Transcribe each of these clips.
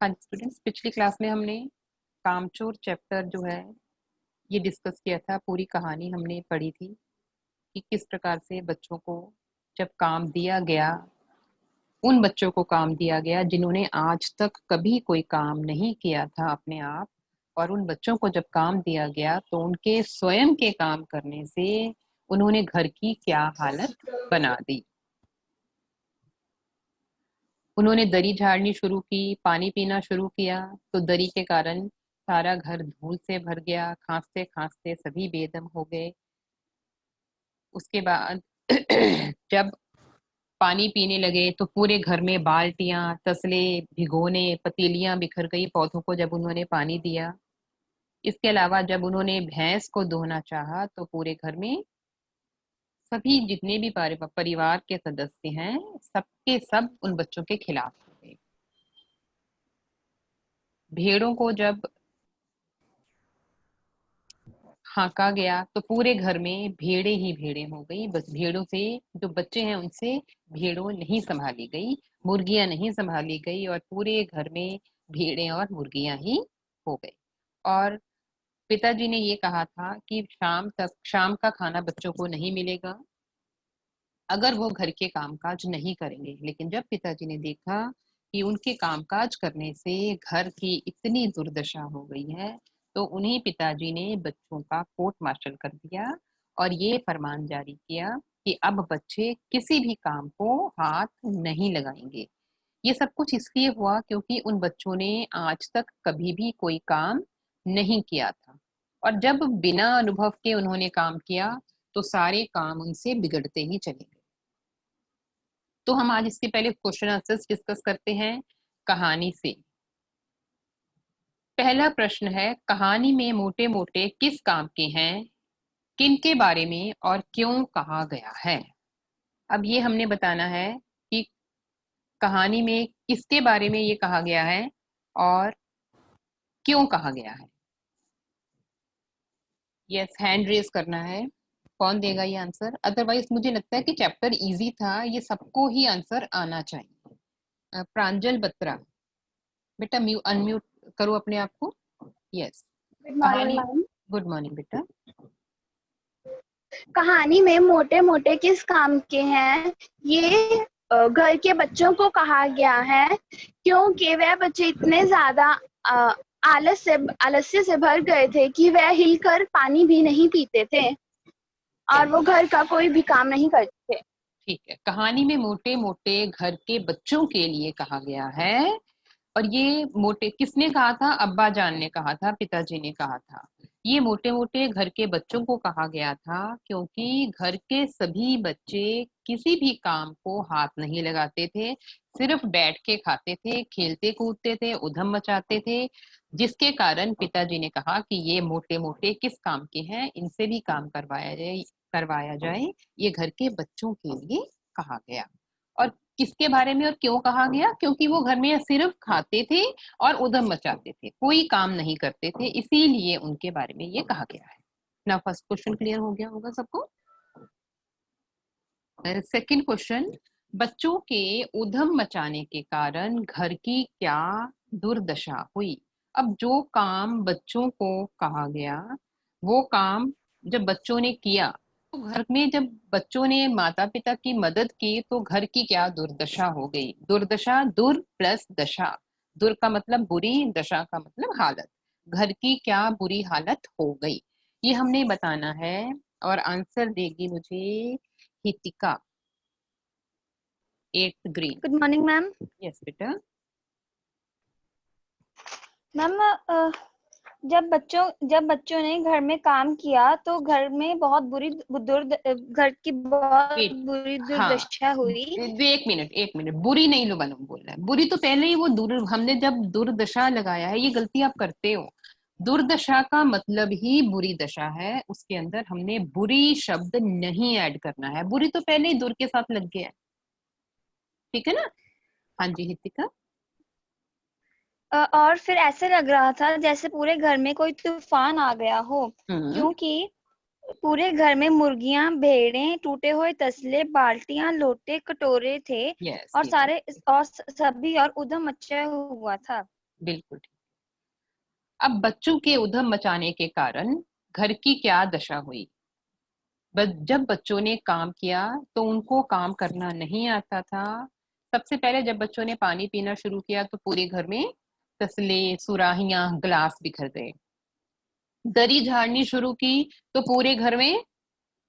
हाँ स्टूडेंट्स, पिछली क्लास में हमने कामचोर चैप्टर जो है ये डिस्कस किया था। पूरी कहानी हमने पढ़ी थी कि किस प्रकार से बच्चों को जब काम दिया गया, उन बच्चों को काम दिया गया जिन्होंने आज तक कभी कोई काम नहीं किया था अपने आप, और उन बच्चों को जब काम दिया गया तो उनके स्वयं के काम करने से उन्होंने घर की क्या हालत बना दी। उन्होंने दरी झाड़नी शुरू की, पानी पीना शुरू किया तो दरी के कारण सारा घर धूल से भर गया, खांसते खांसते सभी बेदम हो गए। उसके बाद जब पानी पीने लगे तो पूरे घर में बाल्टियां, तसले, भिगोने, पतीलियां बिखर गई पौधों को जब उन्होंने पानी दिया। इसके अलावा जब उन्होंने भैंस को दोहना चाहा तो पूरे घर में सभी जितने भी परिवार के सदस्य हैं सबके सब उन बच्चों के खिलाफ हो गए। भेड़ों को जब हाँका गया तो पूरे घर में भेड़े ही भेड़े हो गई। बस भेड़ों से जो बच्चे हैं उनसे भेड़ों नहीं संभाली गई, मुर्गियां नहीं संभाली गई, और पूरे घर में भेड़े और मुर्गियां ही हो गई। और पिताजी ने ये कहा था कि शाम का खाना बच्चों को नहीं मिलेगा अगर वो घर के कामकाज नहीं करेंगे। लेकिन जब पिताजी ने देखा कि उनके कामकाज करने से घर की इतनी दुर्दशा हो गई है तो उन्हीं पिताजी ने बच्चों का कोर्ट मार्शल कर दिया और ये फरमान जारी किया कि अब बच्चे किसी भी काम को हाथ नहीं लगाएंगे। ये सब कुछ इसलिए हुआ क्योंकि उन बच्चों ने आज तक कभी भी कोई काम नहीं किया था, और जब बिना अनुभव के उन्होंने काम किया तो सारे काम उनसे बिगड़ते ही चले गए। तो हम आज इसके पहले क्वेश्चन आंसर्स डिस्कस करते हैं कहानी से। पहला प्रश्न है, कहानी में मोटे मोटे किस काम के हैं, किन के बारे में और क्यों कहा गया है। अब ये हमने बताना है कि कहानी में किसके बारे में ये कहा गया है और क्यों कहा गया है। यस, हैंड रेज करना है, कौन देगा ये आंसर। अदरवाइज मुझे लगता है कि चैप्टर इजी था, ये सबको ही आंसर आना चाहिए। प्रांजल बत्रा, बेटा अनम्यूट करो अपने आप को। यस, गुड मॉर्निंग कहानी। मैम। गुड मॉर्निंग बेटा। कहानी में मोटे मोटे किस काम के हैं, ये घर के बच्चों को कहा गया है क्योंकि वह बच्चे इतने ज्यादा आलस्य से भर गए थे कि वह हिलकर पानी भी नहीं पीते थे और वो घर का कोई भी काम नहीं करते थे। ठीक है, कहानी में मोटे मोटे घर के बच्चों के लिए कहा गया है। और ये मोटे किसने कहा था? अब्बा जान ने कहा था, पिताजी ने कहा था। ये मोटे मोटे घर के बच्चों को कहा गया था क्योंकि घर के सभी बच्चे किसी भी काम को हाथ नहीं लगाते थे, सिर्फ बैठ के खाते थे, खेलते कूदते थे, उधम मचाते थे। जिसके कारण पिताजी ने कहा कि ये मोटे मोटे किस काम के हैं, इनसे भी काम करवाया जाए। ये घर के बच्चों के लिए कहा गया। और किसके बारे में और क्यों कहा गया? क्योंकि वो घर में सिर्फ खाते थे और उधम मचाते थे, कोई काम नहीं करते थे, इसीलिए उनके बारे में ये कहा गया है ना। फर्स्ट क्वेश्चन क्लियर हो गया होगा सबको। सेकंड क्वेश्चन, बच्चों के उधम मचाने के कारण घर की क्या दुर्दशा हुई। अब जो काम बच्चों को कहा गया वो काम जब बच्चों ने किया तो घर में जब बच्चों ने माता पिता की मदद की तो घर की क्या दुर्दशा हो गई। दुर्दशा, दुर प्लस दशा। दुर का मतलब बुरी, दशा का मतलब हालत। घर की क्या बुरी हालत हो गई, ये हमने बताना है। और आंसर देगी मुझे Hitika, 8th grade. Good morning ma'am. Yes बेटा। मैम जब बच्चों ने घर में काम किया तो घर में बहुत घर की बहुत वेट, बुरी हाँ, दुर्दशा हुई। एक मिनट, बुरी नहीं लो मालूम बोल रहा है। बुरी तो पहले ही वो हमने जब दुर्दशा लगाया है, ये गलती आप करते हो। दुर्दशा का मतलब ही बुरी दशा है, उसके अंदर हमने बुरी शब्द नहीं ऐड करना है। बुरी तो पहले ही दुर के साथ लग गया है, ठीक है ना। हाँ जी हितिका। और फिर ऐसे लग रहा था जैसे पूरे घर में कोई तूफान आ गया हो, हम्म। क्योंकि पूरे घर में मुर्गियां, भेड़ें, टूटे हुए तसले, बाल्टियां, लोटे, कटोरे थे यस और यस। सभी और उधम मचा हुआ था। बिल्कुल ठीक। अब बच्चों के उधम मचाने के कारण घर की क्या दशा हुई। जब बच्चों ने काम किया तो उनको काम करना नहीं आता था। सबसे पहले जब बच्चों ने पानी पीना शुरू किया तो पूरे घर में तसले, सुराहियां, गिलास बिखर गए। दरी झाड़नी शुरू की तो पूरे घर में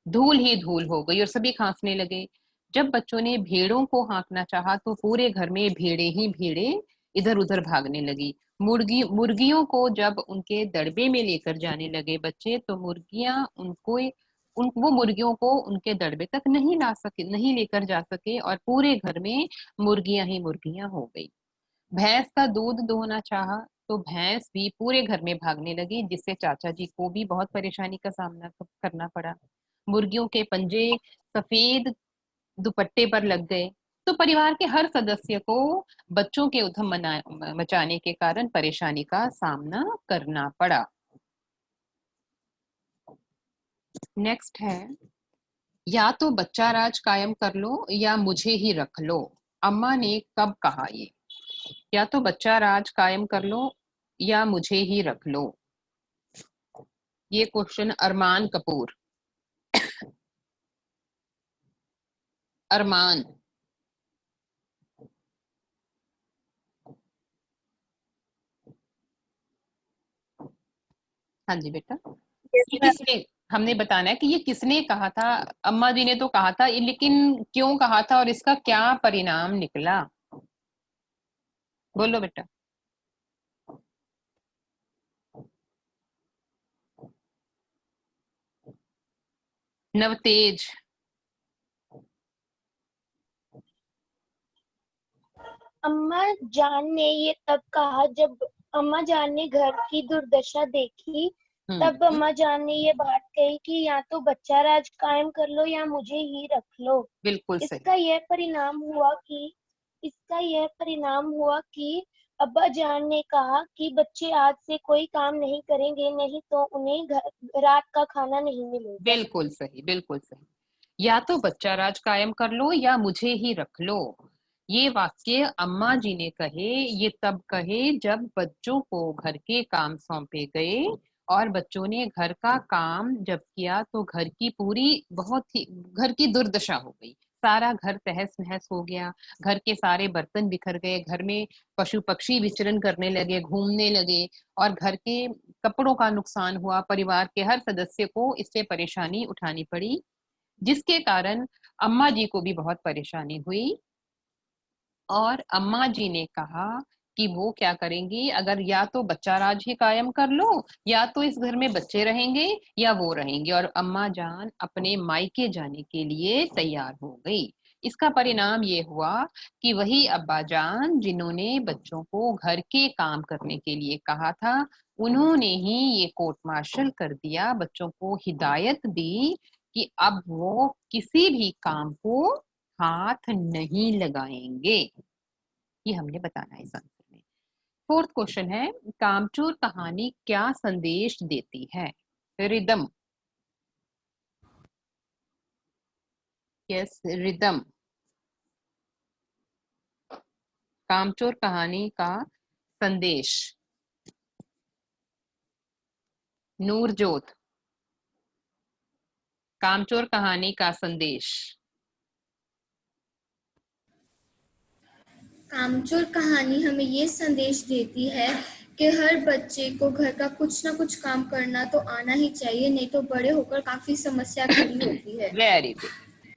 धूल ही धूल हो गई और सभी खांसने लगे। जब बच्चों ने भेड़ों को हाँकना चाहा तो पूरे घर में भेड़े ही भेड़े इधर उधर भागने लगी। मुर्गियों को जब उनके दड़बे में लेकर जाने लगे बच्चे तो मुर्गियां उनको वो मुर्गियों को उनके दड़बे तक नहीं लेकर जा सके और पूरे घर में मुर्गियां ही मुर्गियां हो गई। भैंस का दूध दोहना चाहा तो भैंस भी पूरे घर में भागने लगी, जिससे चाचा जी को भी बहुत परेशानी का सामना करना पड़ा। मुर्गियों के पंजे सफेद दुपट्टे पर लग गए तो परिवार के हर सदस्य को बच्चों के उधम मचाने के कारण परेशानी का सामना करना पड़ा। नेक्स्ट है, या तो बच्चा राज कायम कर लो या मुझे ही रख लो। अम्मा ने कब कहा ये? या तो बच्चा राज कायम कर लो या मुझे ही रख लो। ये क्वेश्चन अरमान कपूर। अरमान। हाँ जी बेटा। यस ये मैम। किसने, हमने बताना है कि ये किसने कहा था। अम्मा जी ने तो कहा था, लेकिन क्यों कहा था और इसका क्या परिणाम निकला? बोलो बेटा। नवतेज। अम्मा जान ने ये तब कहा जब अम्मा जान ने घर की दुर्दशा देखी। तब हम्म। अम्मा जान ने ये बात कही कि या तो बच्चा राज कायम कर लो या मुझे ही रख लो। बिल्कुल सही। इसका यह परिणाम हुआ कि इसका यह परिणाम हुआ कि अब्बा जान ने कहा कि बच्चे आज से कोई काम नहीं करेंगे, नहीं तो उन्हें रात का खाना नहीं मिलेगा। बिल्कुल सही, बिल्कुल सही। या तो बच्चा राज कायम कर लो या मुझे ही रख लो। ये वाक्य अम्मा जी ने कहे, ये तब कहे जब बच्चों को घर के काम सौंपे गए और बच्चों ने घर का काम जब किया तो घर की पूरी बहुत ही घर की दुर्दशा हो गई। सारा घर तहस नहस हो गया। घर के सारे बर्तन बिखर गए। घर में पशु पक्षी विचरण करने लगे, घूमने लगे और घर के कपड़ों का नुकसान हुआ। परिवार के हर सदस्य को इससे परेशानी उठानी पड़ी, जिसके कारण अम्मा जी को भी बहुत परेशानी हुई। और अम्मा जी ने कहा कि वो क्या करेंगी, अगर या तो बच्चा राज ही कायम कर लो या तो इस घर में बच्चे रहेंगे या वो रहेंगे। और अम्मा जान अपने मायके जाने के लिए तैयार हो गई। इसका परिणाम ये हुआ कि वही अब्बा जान जिन्होंने बच्चों को घर के काम करने के लिए कहा था, उन्होंने ही ये कोर्ट मार्शल कर दिया, बच्चों को हिदायत दी कि अब वो किसी भी काम को हाथ नहीं लगाएंगे। ये हमने बताना है इस आंसर में। फोर्थ क्वेश्चन है, कामचोर कहानी क्या संदेश देती है? रिदम। Yes, rhythm. कामचोर कहानी का संदेश। नूरजोत। कामचोर कहानी का संदेश। कामचोर कहानी हमें ये संदेश देती है कि हर बच्चे को घर का कुछ ना कुछ काम करना तो आना ही चाहिए, नहीं तो बड़े होकर काफी समस्या खड़ी होती है। Very good.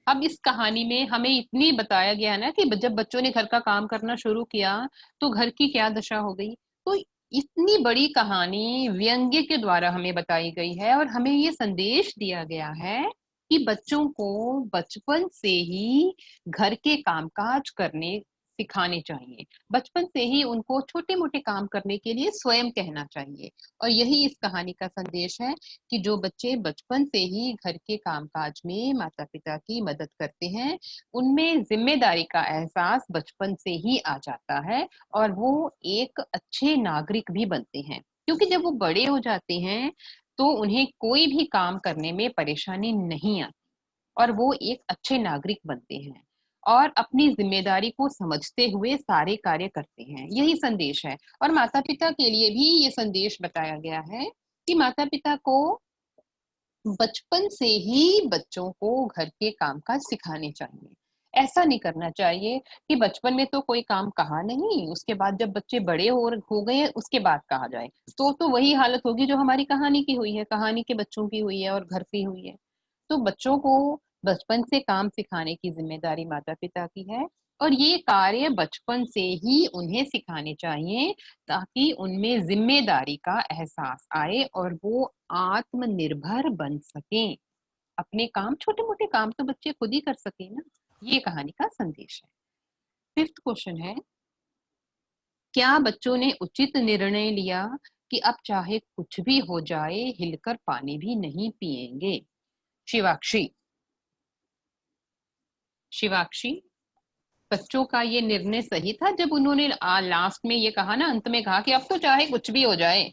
अब इस कहानी में हमें इतनी बताया गया है ना कि जब बच्चों ने घर का काम करना शुरू किया तो घर की क्या दशा हो गई। तो इतनी बड़ी कहानी व्यंग्य के द्वारा हमें बताई गई है और हमें ये संदेश दिया गया है कि बच्चों को बचपन से ही घर के कामकाज करने सिखाने चाहिए। बचपन से ही उनको छोटे मोटे काम करने के लिए स्वयं कहना चाहिए। और यही इस कहानी का संदेश है कि जो बच्चे बचपन से ही घर के कामकाज में माता पिता की मदद करते हैं, उनमें जिम्मेदारी का एहसास बचपन से ही आ जाता है और वो एक अच्छे नागरिक भी बनते हैं। क्योंकि जब वो बड़े हो जाते हैं तो उन्हें कोई भी काम करने में परेशानी नहीं आती और वो एक अच्छे नागरिक बनते हैं। और अपनी जिम्मेदारी को समझते हुए सारे कार्य करते हैं। यही संदेश है। और माता पिता के लिए भी ये संदेश बताया गया है कि माता पिता को बचपन से ही बच्चों को घर के कामकाज सिखाने चाहिए। ऐसा नहीं करना चाहिए कि बचपन में तो कोई काम कहा नहीं, उसके बाद जब बच्चे बड़े हो गए उसके बाद कहा जाए, तो वही हालत होगी जो हमारी कहानी की हुई है, कहानी के बच्चों की हुई है और घर की हुई है। तो बच्चों को बचपन से काम सिखाने की जिम्मेदारी माता पिता की है, और ये कार्य बचपन से ही उन्हें सिखाने चाहिए ताकि उनमें जिम्मेदारी का एहसास आए और वो आत्मनिर्भर बन सकें। अपने काम, छोटे मोटे काम तो बच्चे खुद ही कर सके ना। ये कहानी का संदेश है। फिफ्थ क्वेश्चन है, क्या बच्चों ने उचित निर्णय लिया कि अब चाहे कुछ भी हो जाए हिलकर पानी भी नहीं पिएंगे? शिवाक्षी, शिवाक्षी, बच्चों का ये निर्णय सही था जब उन्होंने लास्ट में ये कहा ना, अंत में कहा कि अब तो चाहे कुछ भी हो जाए,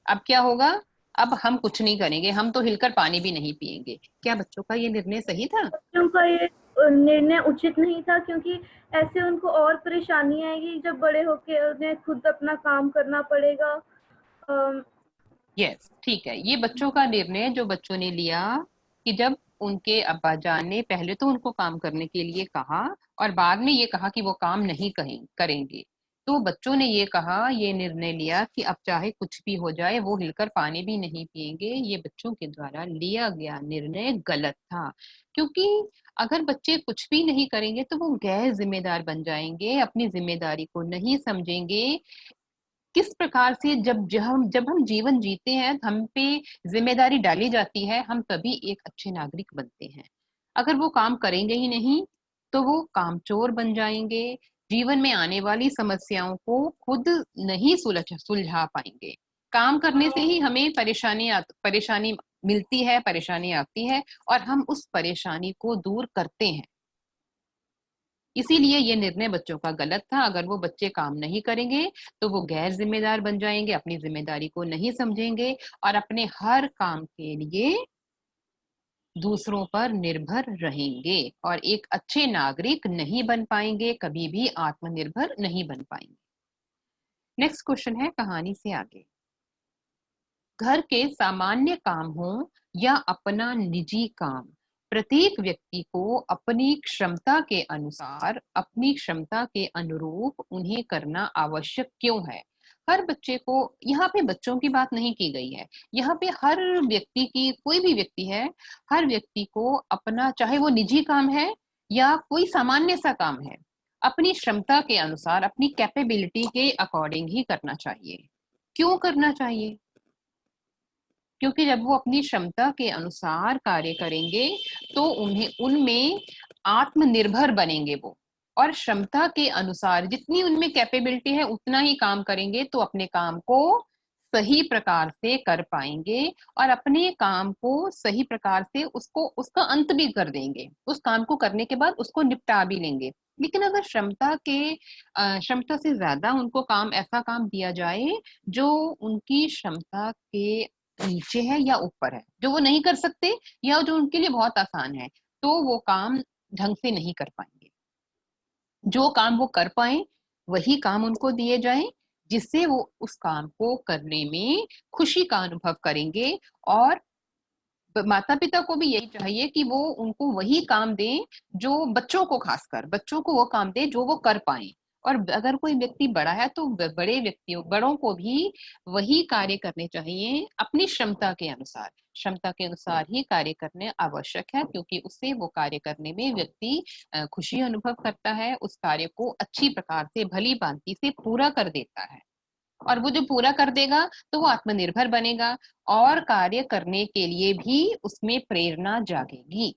अब क्या होगा, अब हम कुछ नहीं करेंगे, हम तो हिलकर पानी भी नहीं पिएंगे। क्या बच्चों का ये निर्णय सही था? बच्चों का ये निर्णय उचित नहीं था, क्योंकि ऐसे उनको और परेशानी आएगी जब बड़े होके उन्हें खुद अपना काम करना पड़ेगा। यस, ठीक है। ये बच्चों का निर्णय जो बच्चों ने लिया कि जब उनके अब्बा जान ने पहले तो उनको काम करने के लिए कहा और बाद में ये कहा कि वो काम नहीं करेंगे, तो बच्चों ने ये कहा, ये निर्णय लिया कि अब चाहे कुछ भी हो जाए वो हिलकर पानी भी नहीं पिएंगे। ये बच्चों के द्वारा लिया गया निर्णय गलत था, क्योंकि अगर बच्चे कुछ भी नहीं करेंगे तो वो गैर जिम्मेदार बन जाएंगे, अपनी जिम्मेदारी को नहीं समझेंगे। किस प्रकार से जब हम जीवन जीते हैं, हम पे जिम्मेदारी डाली जाती है, हम तभी एक अच्छे नागरिक बनते हैं। अगर वो काम करेंगे ही नहीं तो वो कामचोर बन जाएंगे, जीवन में आने वाली समस्याओं को खुद नहीं सुलझा पाएंगे। काम करने से ही हमें परेशानी मिलती है, परेशानी आती है और हम उस परेशानी को दूर करते हैं। इसीलिए ये निर्णय बच्चों का गलत था। अगर वो बच्चे काम नहीं करेंगे तो वो गैर जिम्मेदार बन जाएंगे, अपनी जिम्मेदारी को नहीं समझेंगे और अपने हर काम के लिए दूसरों पर निर्भर रहेंगे और एक अच्छे नागरिक नहीं बन पाएंगे, कभी भी आत्मनिर्भर नहीं बन पाएंगे। नेक्स्ट क्वेश्चन है कहानी से आगे। घर के सामान्य काम हो या अपना निजी काम, प्रत्येक व्यक्ति को अपनी क्षमता के अनुसार, अपनी क्षमता के अनुरूप उन्हें करना आवश्यक क्यों है? हर बच्चे को, यहाँ पे बच्चों की बात नहीं की गई है, यहाँ पे हर व्यक्ति की, कोई भी व्यक्ति है, हर व्यक्ति को अपना, चाहे वो निजी काम है या कोई सामान्य सा काम है, अपनी क्षमता के अनुसार, अपनी कैपेबिलिटी के अकॉर्डिंग ही करना चाहिए। क्यों करना चाहिए? क्योंकि जब वो अपनी क्षमता के अनुसार कार्य करेंगे तो उन्हें, उनमें आत्मनिर्भर बनेंगे वो, और क्षमता के अनुसार जितनी उनमें कैपेबिलिटी है उतना ही काम करेंगे तो अपने काम को सही प्रकार से कर पाएंगे और अपने काम को सही प्रकार से उसका अंत भी कर देंगे, उस काम को करने के बाद उसको निपटा भी लेंगे। लेकिन अगर क्षमता से ज्यादा उनको काम, ऐसा काम दिया जाए जो उनकी क्षमता के नीचे है या ऊपर है, जो वो नहीं कर सकते या जो उनके लिए बहुत आसान है, तो वो काम ढंग से नहीं कर पाएंगे। जो काम वो कर पाए वही काम उनको दिए जाए, जिससे वो उस काम को करने में खुशी का अनुभव करेंगे। और माता पिता को भी यही चाहिए कि वो उनको वही काम दें, जो बच्चों को, खासकर बच्चों को वो काम दें जो वो कर पाए। और अगर कोई व्यक्ति बड़ा है तो बड़ों को भी वही कार्य करने चाहिए अपनी क्षमता के अनुसार। क्षमता के अनुसार ही कार्य करने आवश्यक है, क्योंकि उससे वो कार्य करने में व्यक्ति खुशी अनुभव करता है, उस कार्य को अच्छी प्रकार से, भली भांति से पूरा कर देता है। और वो जो पूरा कर देगा तो वो आत्मनिर्भर बनेगा और कार्य करने के लिए भी उसमें प्रेरणा जागेगी।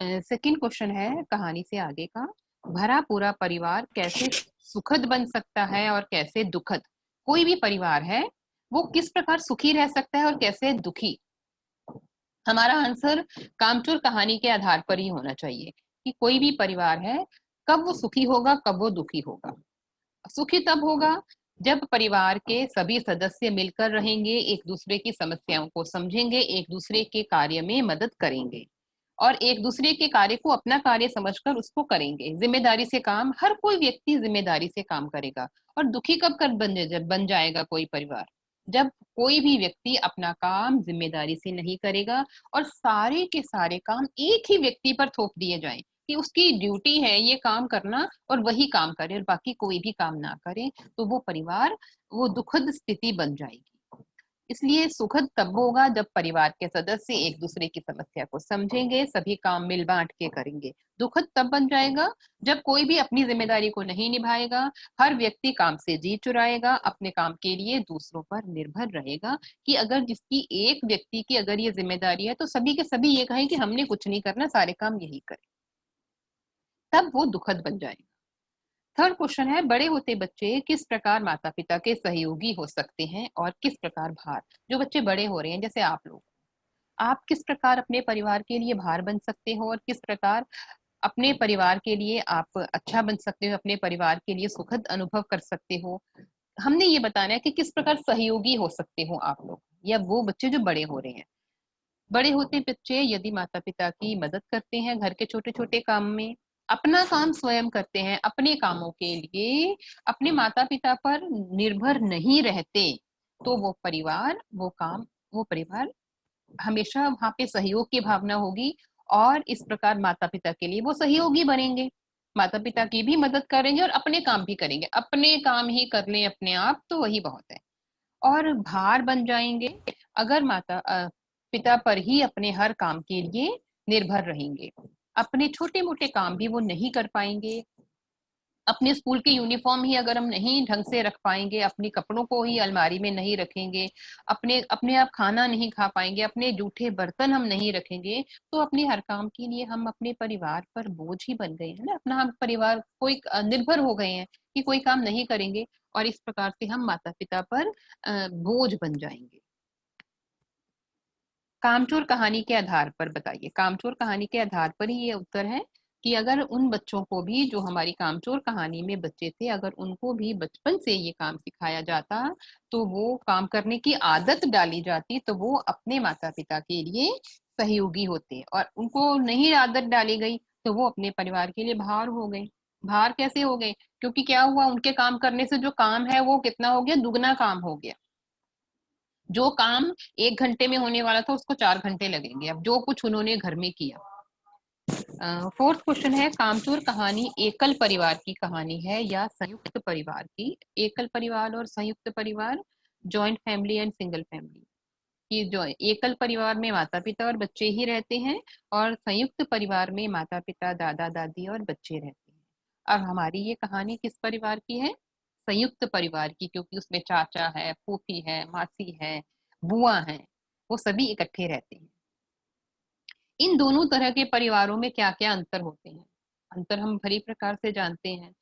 सेकंड क्वेश्चन है कहानी से आगे का, भरा पूरा परिवार कैसे सुखद बन सकता है और कैसे दुखद? कोई भी परिवार है वो किस प्रकार सुखी रह सकता है और कैसे दुखी? हमारा आंसर कामचोर कहानी के आधार पर ही होना चाहिए कि कोई भी परिवार है, कब वो सुखी होगा, कब वो दुखी होगा। सुखी तब होगा जब परिवार के सभी सदस्य मिलकर रहेंगे, एक दूसरे की समस्याओं को समझेंगे, एक दूसरे के कार्य में मदद करेंगे। और एक दूसरे के कार्य को अपना कार्य समझकर उसको करेंगे। जिम्मेदारी से काम, हर कोई व्यक्ति जिम्मेदारी से काम करेगा। और दुखी कब कर बन जाएगा कोई परिवार? जब कोई भी व्यक्ति अपना काम जिम्मेदारी से नहीं करेगा और सारे के सारे काम एक ही व्यक्ति पर थोप दिए जाएं कि उसकी ड्यूटी है ये काम करना और वही काम करे और बाकी कोई भी काम ना करे, तो वो परिवार, वो दुखद स्थिति बन जाएगी। इसलिए सुखद तब होगा जब परिवार के सदस्य एक दूसरे की समस्या को समझेंगे, सभी काम मिल बांट के करेंगे। दुखद तब बन जाएगा जब कोई भी अपनी जिम्मेदारी को नहीं निभाएगा, हर व्यक्ति काम से जी चुराएगा, अपने काम के लिए दूसरों पर निर्भर रहेगा कि अगर जिसकी एक व्यक्ति की अगर ये जिम्मेदारी है तो सभी के सभी ये कहें कि हमने कुछ नहीं करना, सारे काम यही करें, तब वो दुखद बन जाएगा। थर्ड क्वेश्चन है, बड़े होते बच्चे किस प्रकार माता पिता के सहयोगी हो सकते हैं और किस प्रकार भार? जो बच्चे बड़े हो रहे हैं, जैसे आप लोग, आप किस प्रकार अपने परिवार के लिए भार बन सकते हो और किस प्रकार अपने परिवार के लिए आप अच्छा बन सकते हो, अपने परिवार के लिए सुखद अनुभव कर सकते हो। हमने ये बताना है कि किस प्रकार सहयोगी हो सकते हो आप लोग या वो बच्चे जो बड़े हो रहे हैं। बड़े होते बच्चे यदि माता पिता की मदद करते हैं घर के छोटे छोटे काम में, अपना काम स्वयं करते हैं, अपने कामों के लिए अपने माता पिता पर निर्भर नहीं रहते, तो वो परिवार हमेशा वहां पे सहयोग की भावना होगी और इस प्रकार माता पिता के लिए वो सहयोगी बनेंगे, माता पिता की भी मदद करेंगे और अपने काम भी करेंगे। अपने काम ही कर लें अपने आप तो वही बहुत है। और भार बन जाएंगे अगर पिता पर ही अपने हर काम के लिए निर्भर रहेंगे, अपने छोटे मोटे काम भी वो नहीं कर पाएंगे। अपने स्कूल की यूनिफॉर्म ही अगर हम नहीं ढंग से रख पाएंगे, अपने कपड़ों को ही अलमारी में नहीं रखेंगे, अपने अपने आप खाना नहीं खा पाएंगे, अपने जूठे बर्तन हम नहीं रखेंगे, तो अपने हर काम के लिए हम अपने परिवार पर बोझ ही बन गए हैं ना, अपना हम परिवार कोई निर्भर हो गए हैं कि कोई काम नहीं करेंगे और इस प्रकार से हम माता पिता पर बोझ बन जाएंगे। कामचोर कहानी के आधार पर बताइए, कामचोर कहानी के आधार पर ही ये उत्तर है कि अगर उन बच्चों को भी जो हमारी कामचोर कहानी में बच्चे थे, अगर उनको भी बचपन से ये काम सिखाया जाता, तो वो काम करने की आदत डाली जाती, तो वो अपने माता पिता के लिए सहयोगी होते। और उनको नहीं आदत डाली गई तो वो अपने परिवार के लिए भार हो गए। भार कैसे हो गए? क्योंकि क्या हुआ, उनके काम करने से जो काम है वो कितना हो गया, दुगना काम हो गया। जो काम 1 घंटे में होने वाला था उसको 4 घंटे लगेंगे, अब जो कुछ उन्होंने घर में किया। फोर्थ क्वेश्चन है, कामचोर कहानी एकल परिवार की कहानी है या संयुक्त परिवार की? एकल परिवार और संयुक्त परिवार, joint family and single family. कि जो एकल परिवार में माता पिता और बच्चे ही रहते हैं और संयुक्त परिवार में माता पिता, दादा दादी और बच्चे रहते हैं। अब हमारी ये कहानी किस परिवार की है? संयुक्त परिवार की, क्योंकि उसमें चाचा है, फूफी है, मासी है, बुआ है, वो सभी इकट्ठे रहते हैं। इन दोनों तरह के परिवारों में क्या क्या अंतर होते हैं? अंतर हम भली प्रकार से जानते हैं।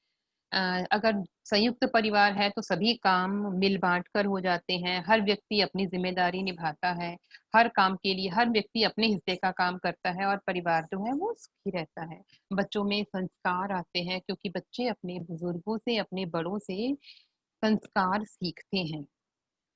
अगर संयुक्त परिवार है तो सभी काम मिल बांट कर हो जाते हैं, हर व्यक्ति अपनी जिम्मेदारी निभाता है, हर काम के लिए हर व्यक्ति अपने हिस्से का काम करता है और परिवार जो है वो सुखी रहता है। बच्चों में संस्कार आते हैं क्योंकि बच्चे अपने बुजुर्गों से, अपने बड़ों से संस्कार सीखते हैं।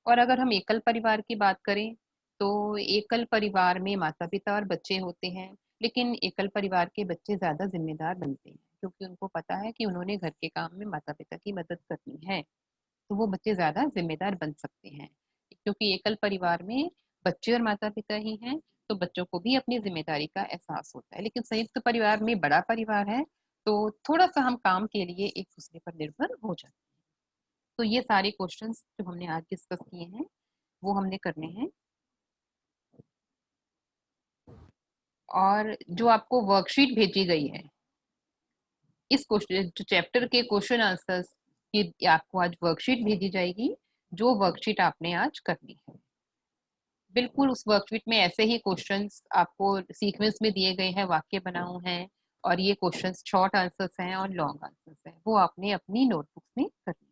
और अगर हम एकल परिवार की बात करें तो एकल परिवार में माता पिता और बच्चे होते हैं, लेकिन एकल परिवार के बच्चे ज्यादा जिम्मेदार बनते हैं क्योंकि उनको पता है कि उन्होंने घर के काम में माता पिता की मदद करनी है, तो वो बच्चे ज्यादा जिम्मेदार बन सकते हैं। क्योंकि एकल परिवार में बच्चे और माता पिता ही हैं, तो बच्चों को भी अपनी जिम्मेदारी का एहसास होता है। लेकिन संयुक्त परिवार में बड़ा परिवार है तो थोड़ा सा हम काम के लिए एक दूसरे पर निर्भर हो जाते हैं। तो ये सारे क्वेश्चंस जो हमने आज डिस्कस किए हैं वो हमने करने हैं। और जो आपको वर्कशीट भेजी गई है, इस क्वेश्चन जो चैप्टर के क्वेश्चन आंसर्स की आपको आज वर्कशीट भेजी जाएगी, जो वर्कशीट आपने आज करनी है। बिल्कुल उस वर्कशीट में ऐसे ही क्वेश्चंस आपको सीक्वेंस में दिए गए हैं, वाक्य बनाओ हैं और ये क्वेश्चंस शॉर्ट आंसर्स हैं और लॉन्ग आंसर्स हैं, वो आपने अपनी नोटबुक में करनी है।